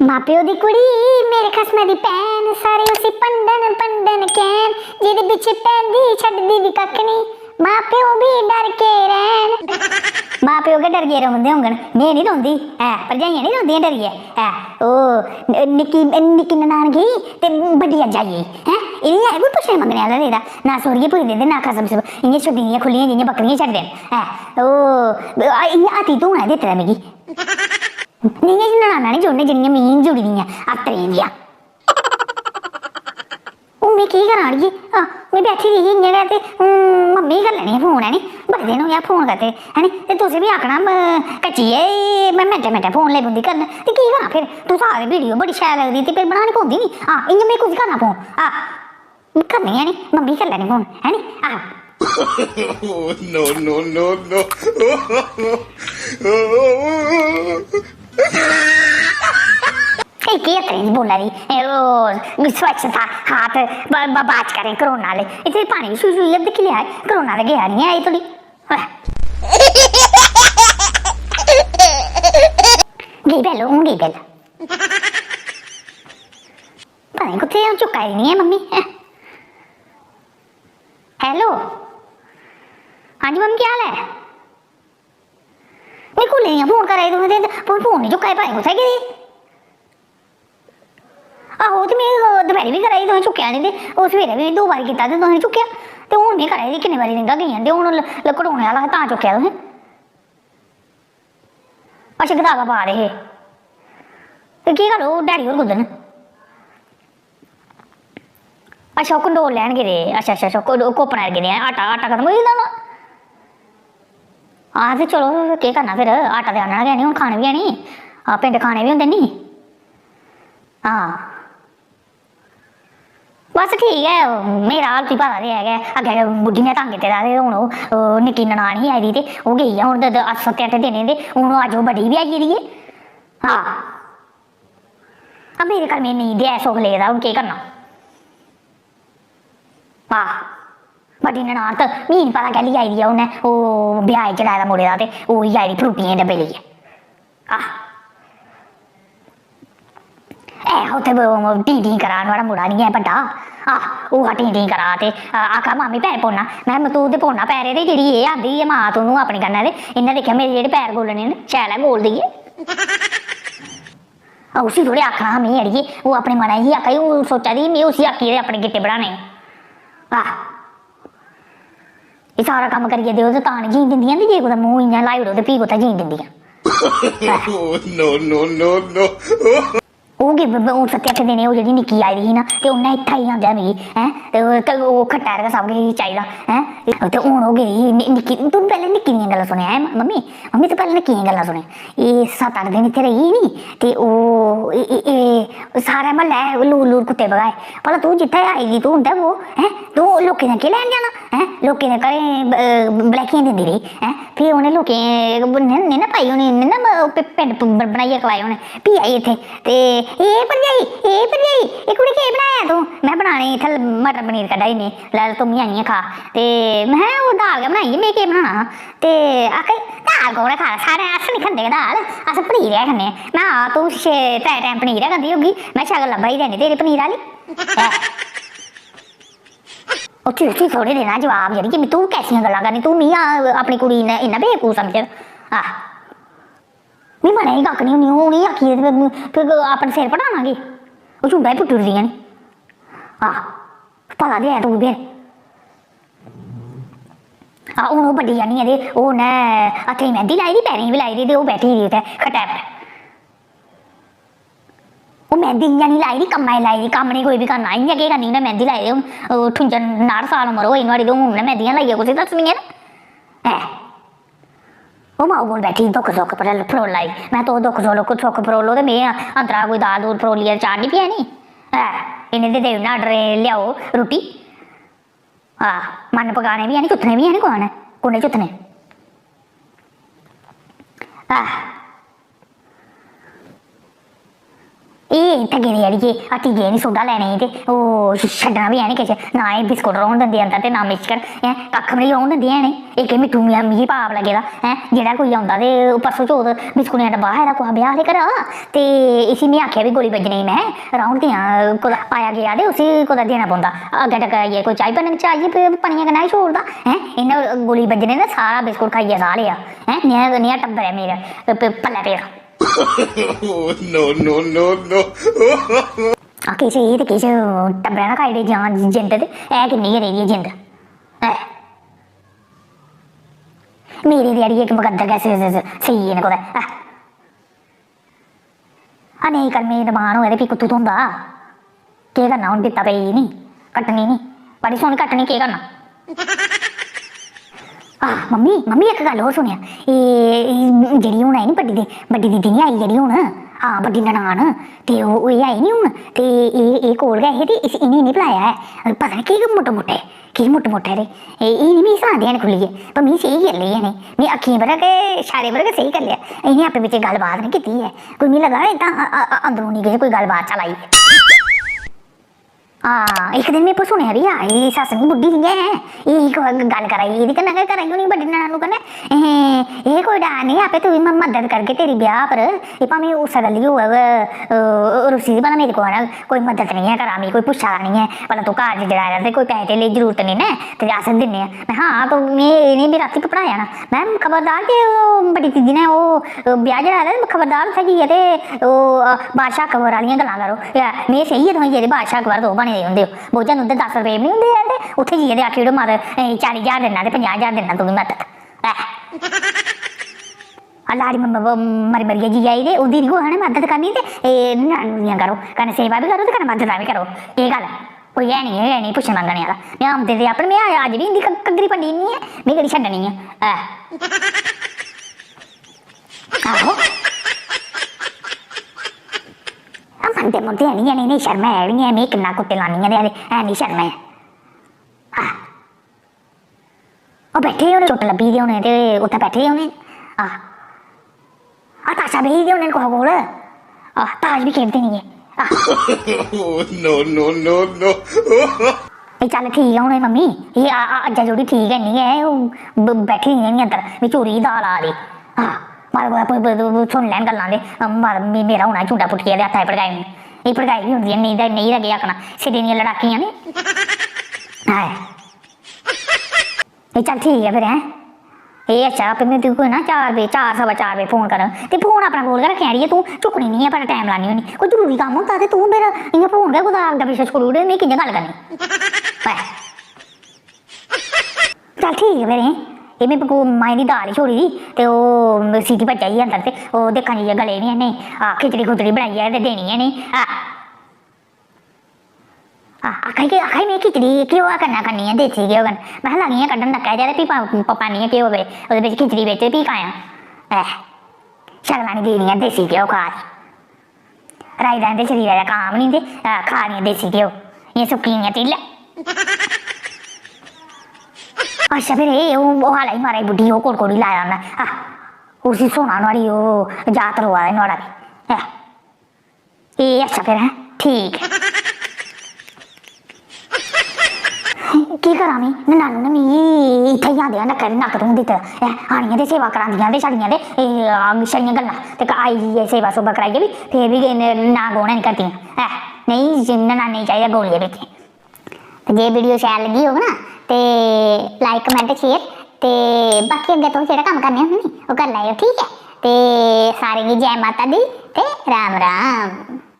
मां प्यो दी कुड़ी मेरे खसमे दी भैन सारे उसी पंडन पंडन कैन जेदे पिछे पैंदी छड्डदी दी कक्ख नी मां प्यो भी डर के रहन। मां प्यो के डर के रौंदे होंगन मैं नहीं रौंदी है भरजाइयां नहीं रौंदियां डरिए है ओ निक्की निक्की ननान गई ते बड्डी अज्ज आई गई है इन्हें है कोई पुछने मंगने आह्ला नेईं ना सोरिये पुरी दिंदे ना खसम सब इ'यां छड्डी दियां खुल्लियां जि'यां बकरियां छड्डदे न है ओ इ'यां हाथी धूना दित्ते दा मिगी नहीं ननाना नहीं जुड़ने जिन्नियां मीं जुड़ी दियां अत्तरें दियां मैं की करा अड़िए मैं बैठी दी ही इ'यां गै ते मम्मी कर लैनी फोन है नी बड़े दिन हो गया फोन करते है नी ते तुसें भी आखना कच्ची ऐ मैं मैंटे फोन लेई पौंदी करन ते की करां फिर तुस आखदे वीडियो बड़ी शैल लगदी ते फिर बनानी पौंदी नी इ'यां मैं कुछ करना फोन करनी है नी मम्मी कर लैनी फोन है नी बोला रही स्वच्छता हाथ बात करें कोरोना वाले इतने पानी सुई अब दिखी लिया है कोरोना तो गया नहीं है थोड़ी गई पहलो हूँ गई पहला पता नहीं कुछ चुका ही नहीं है मम्मी हेलो हाँ जी मम्मी क्या हाल है नहीं खुले फोन कर रहे फोन नहीं चुका है पता नहीं कुछ गई आहो तो मैं दपैहरी भी कराई तुसें चुक्या नहीं ते सवेरे भी 2 बारी कीता ते तुसें चुक्या ते हुण मैं कराई किन्नी बारी रिंगा गईयां ते हुण कटोने आह्ला तां चुक्या तुसें अच्छा गदागा पा दे हे ते केह् करो डैडी होर कुद्धर न अच्छा ओह् कंडोल लैन गेदे अच्छा कोपना गेदे आटा खत्म होई गेदा हां ते चलो केह् करना फिर आटा ते आह्नना गै नी हुण खाने बी है नी पिंड खाने बी होंदे नी हाँ बस ठीक है मेरा हाल तुगी पता ते है अग्गें बुड्ढी ने तंग कीते दा ते हून ओह् निक्की ननान ही आई दी ते ओह् गेई ऐ हून 7-8 दिन ते हून अज्ज ओह् बड्डी बी आई गेदी है हाँ अब मेरे घर में नहीं दे सुख लेदा हून केह् करना हाँ बड्डी ननान तो मी नहीं पता कैह्ली आई दी है उन्नै ओह् ब्याह चढ़ाए दा मुड़े दा ते ओह् ही आई दी फ्रूटियें डब्बे लेइयै उत्थे टी करा नुआढ़ा मुड़ा नहीं है बड्डा ओह् टी करा ते आखा मामी पैर पौना मैं तू ते पौना पैरे ते जेह्ड़ी एह् आंदी है मां तू अपने कन्नै ते इन्नै दिक्खेआ मेरे जेह्ड़े पैर गोलने न शैल है गोल देइयै उसी थोड़े आखना हा में अड़िए ओह् अपने मनै ही आखा ओह् सोचा दी में उसी आखियै अपने गिट्टे बढ़ाने एह् सारा कम्म करियै देओ ते तां निं जीन दिंदियां ते जे कुदै मूंह इ'यां लाई ओड़ो ते फ्ही कुत्थै जीन दिंदियां ओह् 7-8 दिन ओह् जेह्ड़ी निक्की आई दी ही ना ते उन्नै इत्थै ही आंदेआ मिगी हैं ते ओह खट्टा रगा सब किश चाहिदा हैं ते हून ओह् गेदी निक्की तूं पैह्लें निक्की दियां गल्लां सुनेआ है मम्मी तूं पैह्लें निक्की दियां गल्लां सुने एह् 7-8 दिन इत्थै रेही नी ते ओह् सारे म्हल्लै लूर कुत्ते भगाए भला तूं जित्थै आई दी तूं उं'दा वो हैं तूं लोकें दा केह् लैन जाना हैं लोकें दे घरें बलैकियां दिंदी रेही हैं फ्ही उ'नें लोकें नेईं ना पाई उ'नें ना पिंड बनाइयै खलाए उ'नें फ्ही आई इत्थै ते एह् भरजाई एह् कुड़ी केह् बनाया तूं मैं बनाने इत्थै मटर पनीर कड्ढा दी लै तुम बी आइयै खा ते मैं ओह् दाल गै बनाई में केह् बनाना ते आखा दाल कौन खा सारे अस निं खंदे दाल अस पनीर गै खन्ने मैं तूं 3 टाइम पनीर गै खंदी होगी मैं शक्ल लब्भा ही देनी तेरी पनीर आह्ली उसी थोड़े देना जवाब जेह्ड़ी कि तूं कैसियां गल्लां करनी तूं मिगी अपनी कुड़ी इन्ना बेवकूफ समझ मी मनै ही कक्ख नहीं होनी उ'नेंगी आखियै फिर अपने सिर पढ़ाना कि ओह् झुंडा ही पुट्टी ओड़दियां नी पता ते है तूं फिर हून ओह् बड्डी जानी ऐ ते ओह् उन्नै हत्थें गी मैंह्दी लाई दी पैरें गी बी लाई दी ते ओह् बैठी दी उत्थै खट्टै पर ओह् मैंह्दी इ'यां निं लाई दी कम्मै लाई दी कम्म निं कोई बी करना इ'यां केह् करनी उन्नै मैंह्दी लाई दी हून 58 साल उमर होई नुआढ़ी ते हून उन्नै मैंह्दियां लाइयै कुसै दस्सनियां न ओह् माऊ कोल बैठी दुख फरोला दी मैं तो दुख फरोलो ते में अंदरा कोई दाल दूल फरोलियै चाढ़नी पिया नी इन्हें ते देई ओड़ना आर्डर लेआओ रुट्टी मन पकाने बी है नी चुत्थने बी है नी कुने चुत्थने ਇਹ ਇੱਥੇ ਗਏ ਅੜੀਏ ਅਤੀ ਗਏ ਨਹੀਂ ਸੋਡਾ ਲੈਣੇ ਤੇ ਉਹ ਛੱਡਣਾ ਵੀ ਹੈ ਨਹੀਂ ਕਿਸੇ ਨਾ ਇਹ ਬਿਸਕੁਟ ਰੋਣ ਦਿੰਦੇ ਅੰਦਰ ਤੇ ਨਾ ਮਿਕਸਚਰ ਹੈ ਕੱਖ ਵੀ ਰੋਣ ਦਿੰਦੀਆਂ ਨੇ ਇਹ ਕਿ ਮਿੱਠੂ ਮੀਂਹ ਭਾਵ ਲੱਗੇਗਾ ਹੈ ਜਿਹੜਾ ਕੋਈ ਆਉਂਦਾ ਤੇ ਪਰਸੋਂ ਚੌਥ ਬਿਸਕੁਟਾਂ ਦਾ ਬਾਹਰ ਦਾ ਕੋਈ ਵਿਆਹ ਦੇ ਘਰ ਤੇ ਇसी में आख्या भी गोली बजनी मैं राउंड दियां को आया गया ते उसी को देना पौंदा अग्गे तक ये कोई चाय बनने चाहिए पनिया कन्नै छोड़दा है इन्हें गोली बजने ने सारा बिस्कुट खाइए सारे है नया टब्बर है मेरा पल्ले पेड़ no no no no किश ये ते किश टब्बरा ना खाई दे जान जिंद ते ऐ किन्नी गै रेही जिंद मेरी देड़ी एक मुकद्दर कैसे सही है ना कुदै नहीं कर मेरी रमान होए फ्ही कुत्थू धोंदा केह् करना हून दित्ता पेई नी कट्टनी नी बड़ी सोहनी कट्टनी केह् करना मम्मी मम्मी इक गल होर सुनेआ एह् जेह्ड़ी हून आई नी बड्डी दीदी नी आई जेह्ड़ी हून हाँ बड्डी ननान ते ओह् एह् आई नी हून ते एह् कोल गै हे ते इनें नी भलाया ऐ पता नी केह् मुट्टे की मुट्टे रे एह् नी मिगी सनांदे हैन खुल्लियै पर मिगी स्हेई कर लेई इ'नें में अक्खियें पर गै इशारे पर गै स्हेई कर लिया इ'नें आपें बिच्च गल्लबात नी कीती ऐ कोई मिगी लगा इदां अंदरूनी किश कोई गल्लबात चलाई एक दिन में सुनेआ भी आई सस नी बुड्ढी ही ऐ गल कराई एह्दे कन्नै गै कराई होनी बड्डी ननानू कन्नै एह् कोई डर नहीं आपे तू मदद करगे तेरी ब्याह पर एह् भावें उस्सै गल्ली होग रुसी दी भला मेरे कोल कोई मदद नहीं है करा मिगी कोई पुच्छा दा नहीं है भला तू घर जड़ाया ते कोई पैसे दी जरूरत नहीं ना ते अस दिन्ने मैं हाँ तो में इ'नें बी रातीं पढ़ाया ना मैं खबरदार जे बड्डी दीदी ने ओह् ब्याह जड़ाया ते खबरदार उत्थै जाइयै ते ओह् बादशाह अकबर आह्लियां गल्लां करो में स्हेई है तुसें जेह्ड़े बादशाह अकबर दो बने दे होंदे बोझा तुंदे 10 रुपये बी होंदे ते उत्थै जाइयै ते आखी ओड़ो मत 40,000 देना ते 50,000 देना तुगी मदद लाड़ी मरियै जी आई ते ओह्दी नी कुसै ने मदद करनी ते एह् करो कन्नै सेवा बी करो ते कन्नै मदद बी करो केह् गल्ल कोई है नहीं पुच्छे मंगने आह्ला में औंदे ते अपने में अज्ज बी इंदी घग्गरी पंडी नी ऐ में केह्ड़ी छड्डनी ऐ आहो मनदे मुंदे है नी इ'नें शर्म है नी में किन्ना कुत्ते लानी ऐ है नी शर्म है ओह् बैठे दे होने चुट्ट लब्भी दे होने ते उत्थै बैठे दे होने ताशा बेही दे होने कुसै कोल ताश बी खेढदे नी no no no no चल ठीक है हून मम्मी एह् अज्जा जोड़ी ठीक है नी ऐ बैठी दी नी अंदर में चोरी दाल आ दी सुन लैन गल्लां ते मेरा होना झूटा पुट्टियै ते हत्था भड़काई एह् भड़काई बी होंदी नेईं ते नेईं लगे आखना सिरे दियां लड़ाकियां ने चल ठीक है फिर हैं एह् अच्छा आपे में तुगी ना 4 बजे फोन कर ते फोन अपना कोल गै रक्खेआ अड़ियै तूं चुक्कनी नहीं है पर टाइम लानी होनी कोई जरूरी कम्म होंदा ते तूं फिर इ'यां फोन गै कुदै अग्गें पिच्छें छोड़ी ओड़े में कि'यां गल्ल करनी चल ठीक है फिर एह् में माएं दी दाल ही छोड़ी दी ते ओह् सीटी भज्जा ही अंदर ते ओह् दिक्खा जाइयै गले नी इ'नें खिचड़ी खुचड़ी बनाइयै ते देनी ऐ इ'नें आखाई में खिचड़ी घ्यो कन्नै करनी ऐ देसी घ्यो कन्नै में लगी आं कड्ढन नक्कै जा ते फ्ही पानी ऐ घ्यो बिच ओह्दे बिच खिचड़ी बिच फ्ही खायां शगलां नी देनियां देसी घ्यो खा राई दा इंदे शरीरै दा काम नी ते खा दियां देसी घ्यो इ'यां सुक्की दियां तिल्ल अच्छा फिर ओह् हाला ही मारा बुड्ढी ओह् कोड़ी लाया उन्नै उसी सोना नुआढ़ी ओह् जात रोआ दा नुआढ़ा बी एह् अच्छा फिर हैं ठीक केह् करां में ननानू ने मिगी इत्थै ही आंदे नक्क तूं दित्ते दा आनियां ते सेवा करांदियां ते छड़ियां ते छड़ियां गल्लां ते आई जाइयै सेवा सूवा कराइयै बी फिर बी ना गौने निं करदियां नहीं ननाने गी चाहिदा गौलियै बिच्च ते जे वीडियो शैल लगी होग ना ते लाइक कमेंट शेयर ते बाकी अग्गें तुस जेह्ड़ा कम्म करने होन्ने नी ओह् करी लैओ ठीक ऐ ते सारें गी जय माता दी ते राम राम।